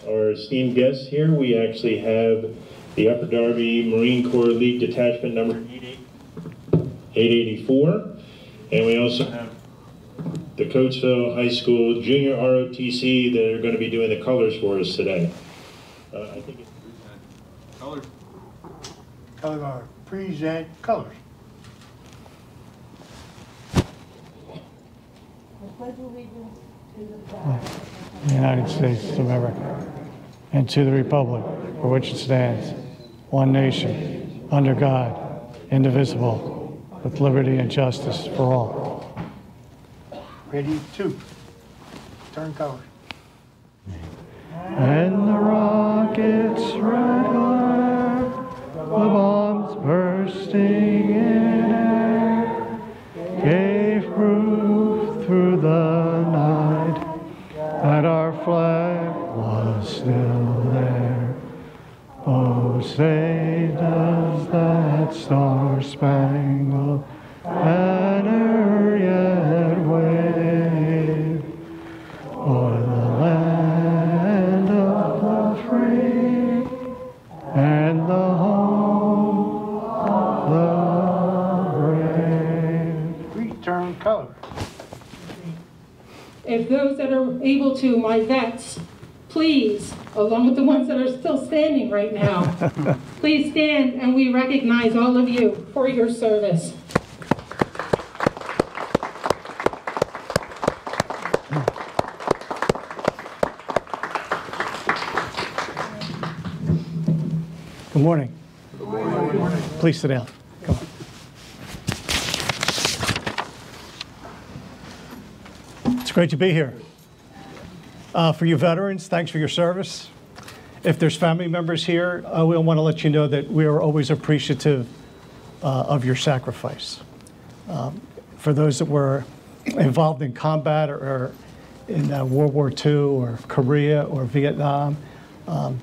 Our esteemed guests here, we actually have the Upper Darby Marine Corps League Detachment number 884, and we also have the Coatesville High School Junior ROTC that are going to be doing the colors for us today. I think it's colors. Present colors. The United States of America, and to the republic for which it stands, one nation, under God, indivisible, with liberty and justice for all. Ready, two. Turn colors. And the rockets regular, the bombs bursting in air, gave proof through the night that our flag was still there. Oh, say does that star-spangled banner yet wave o'er the land of the free and the home of the brave. Return colors. If those that are able to, my vets, please, along with the ones that are still standing right now, please stand and we recognize all of you for your service. Good morning. Good morning. Please sit down. Come on. It's great to be here. For you veterans, thanks for your service. If there's family members here, we want to let you know that we are always appreciative of your sacrifice. For those that were involved in combat or in World War II or Korea or Vietnam,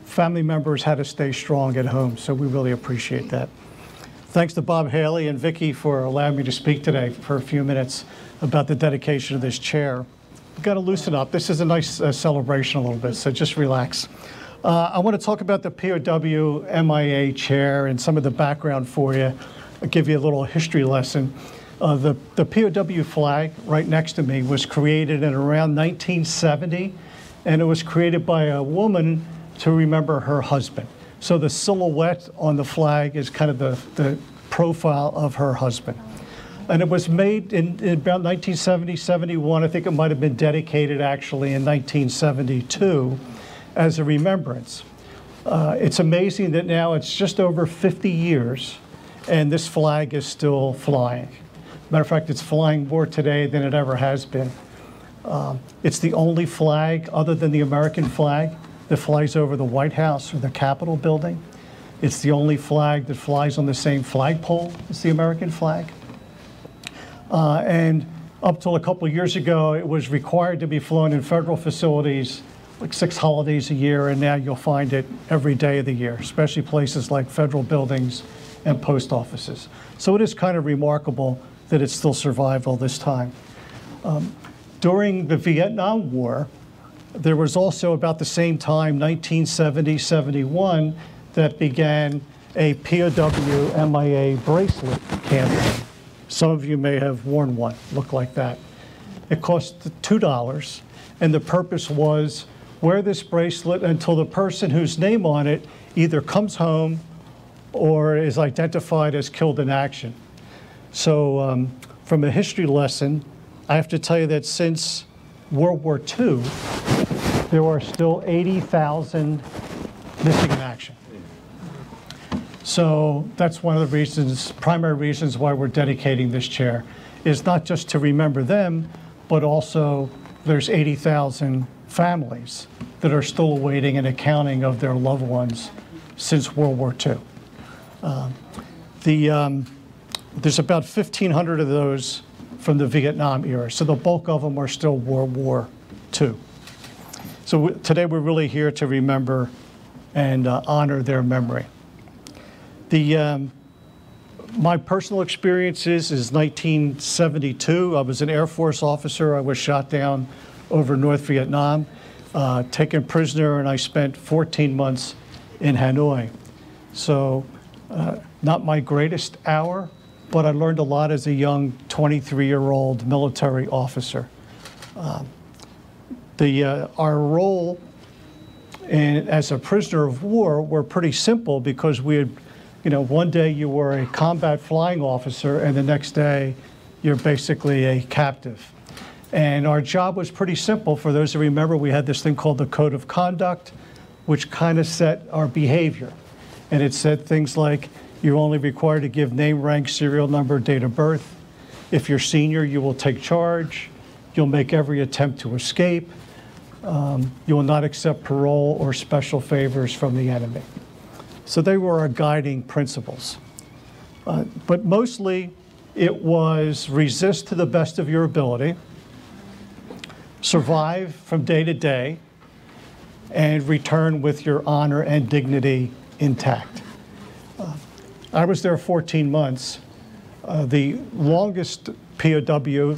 family members had to stay strong at home, so we really appreciate that. Thanks to Bob Haley and Vicki for allowing me to speak today for a few minutes about the dedication of this chair. We've got to loosen up. This is a nice celebration a little bit, so just relax. I want to talk about the POW MIA chair and some of the background for you. I'll give you a little history lesson. The POW flag right next to me was created in around 1970, and it was created by a woman to remember her husband. So the silhouette on the flag is kind of the profile of her husband. And it was made in about 1970, 71. I think it might have been dedicated actually in 1972 as a remembrance. It's amazing that now it's just over 50 years and this flag is still flying. Matter of fact, it's flying more today than it ever has been. It's the only flag other than the American flag that flies over the White House or the Capitol building. It's the only flag that flies on the same flagpole as the American flag. And up till a couple of years ago, it was required to be flown in federal facilities like 6 holidays a year, and now you'll find it every day of the year, especially places like federal buildings and post offices. So it is kind of remarkable that it still survived all this time. During the Vietnam War, there was also about the same time, 1970, 71, that began a POW MIA bracelet campaign. Some of you may have worn one, look like that. It cost $2, and the purpose was wear this bracelet until the person whose name on it either comes home or is identified as killed in action. So from a history lesson, I have to tell you that since World War II, there are still 80,000 missing in action. So that's one of the reasons, primary reasons why we're dedicating this chair, is not just to remember them, but also there's 80,000 families that are still awaiting an accounting of their loved ones since World War II. There's about 1,500 of those from the Vietnam era, so the bulk of them are still World War II. So today we're really here to remember and honor their memory. My personal experiences is 1972. I was an Air Force officer. I was shot down over North Vietnam. taken prisoner, and I spent 14 months in Hanoi. So not my greatest hour, but I learned a lot as a young 23-year-old military officer. Our role as a prisoner of war were pretty simple because we had, one day you were a combat flying officer and the next day you're basically a captive. And our job was pretty simple. For those who remember, we had this thing called the Code of Conduct, which kind of set our behavior. And it said things like, you're only required to give name, rank, serial number, date of birth. If you're senior, you will take charge. You'll make every attempt to escape. You will not accept parole or special favors from the enemy. So they were our guiding principles. But mostly it was resist to the best of your ability, survive from day to day, and return with your honor and dignity intact. I was there 14 months. The longest POW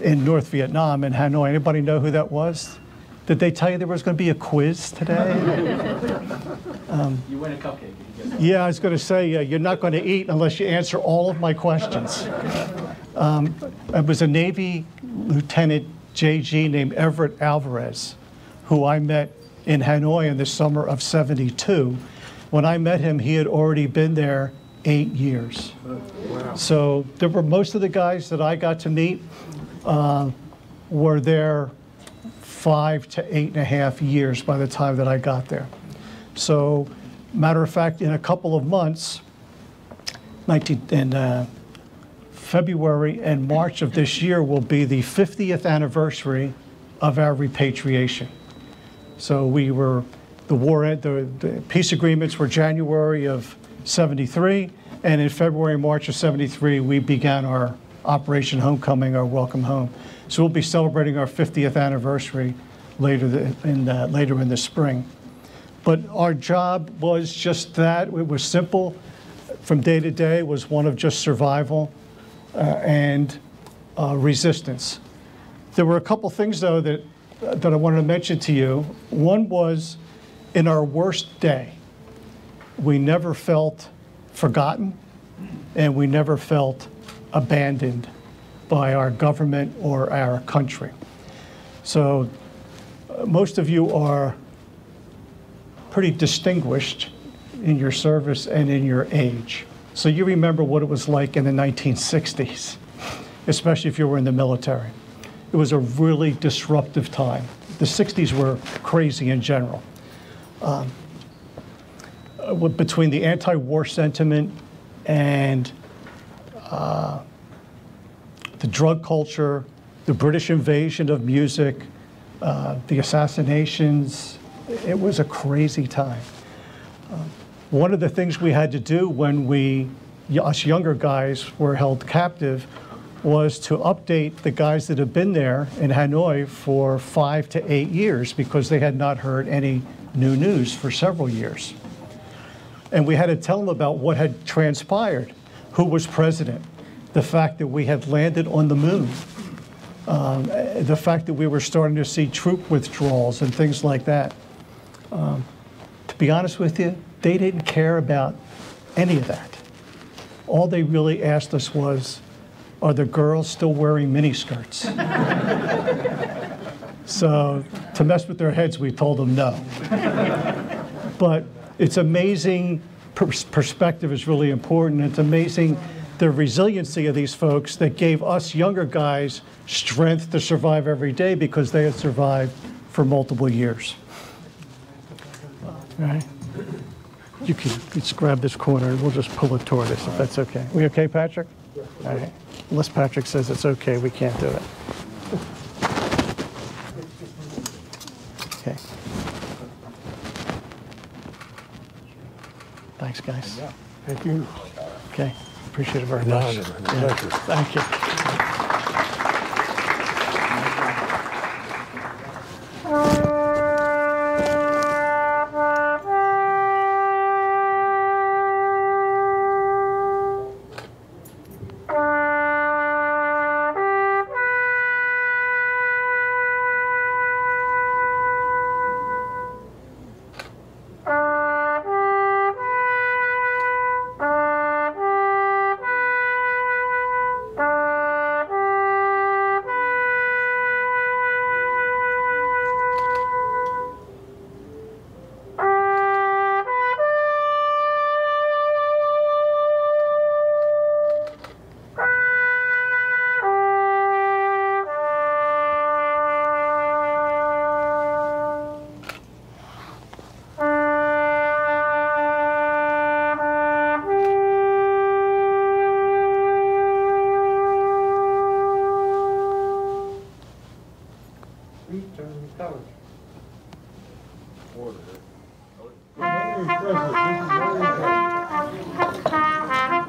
in North Vietnam, in Hanoi. Anybody know who that was? Did they tell you there was going to be a quiz today? You win a cupcake. Yeah, I was going to say, you're not going to eat unless you answer all of my questions. I was a Navy Lieutenant JG named Everett Alvarez, who I met in Hanoi in the summer of '72. When I met him, he had already been there 8 years. Wow. So there were most of the guys that I got to meet were there 5 to 8.5 years by the time that I got there. So, matter of fact, in a couple of months, in February and March of this year will be the 50th anniversary of our repatriation. So the peace agreements were January of '73, and in February and March of '73, we began our Operation Homecoming, our Welcome Home. So we'll be celebrating our 50th anniversary later in the spring. But our job was just that. It was simple. From day to day, it was one of just survival and resistance. There were a couple things, though, that I wanted to mention to you. One was, in our worst day, we never felt forgotten, and we never felt abandoned by our government or our country. So most of you are pretty distinguished in your service and in your age. So you remember what it was like in the 1960s, especially if you were in the military. It was a really disruptive time. The 60s were crazy in general. Between the anti-war sentiment and the drug culture, the British invasion of music, the assassinations, it was a crazy time. One of the things we had to do when us younger guys were held captive was to update the guys that had been there in Hanoi for 5 to 8 years because they had not heard any new news for several years. And we had to tell them about what had transpired, who was president, the fact that we had landed on the moon, the fact that we were starting to see troop withdrawals and things like that. To be honest with you, they didn't care about any of that. All they really asked us was, are the girls still wearing miniskirts? So to mess with their heads, we told them no. But it's amazing, perspective is really important. It's amazing the resiliency of these folks that gave us younger guys strength to survive every day because they had survived for multiple years. All right. You can just grab this corner and we'll just pull it toward us if that's okay. We okay, Patrick? All right. Unless Patrick says it's okay, we can't do it. Okay. Thanks, guys. Thank you. Okay. Appreciate it very much. Yeah. Thank you. Very impressive. This is very impressive.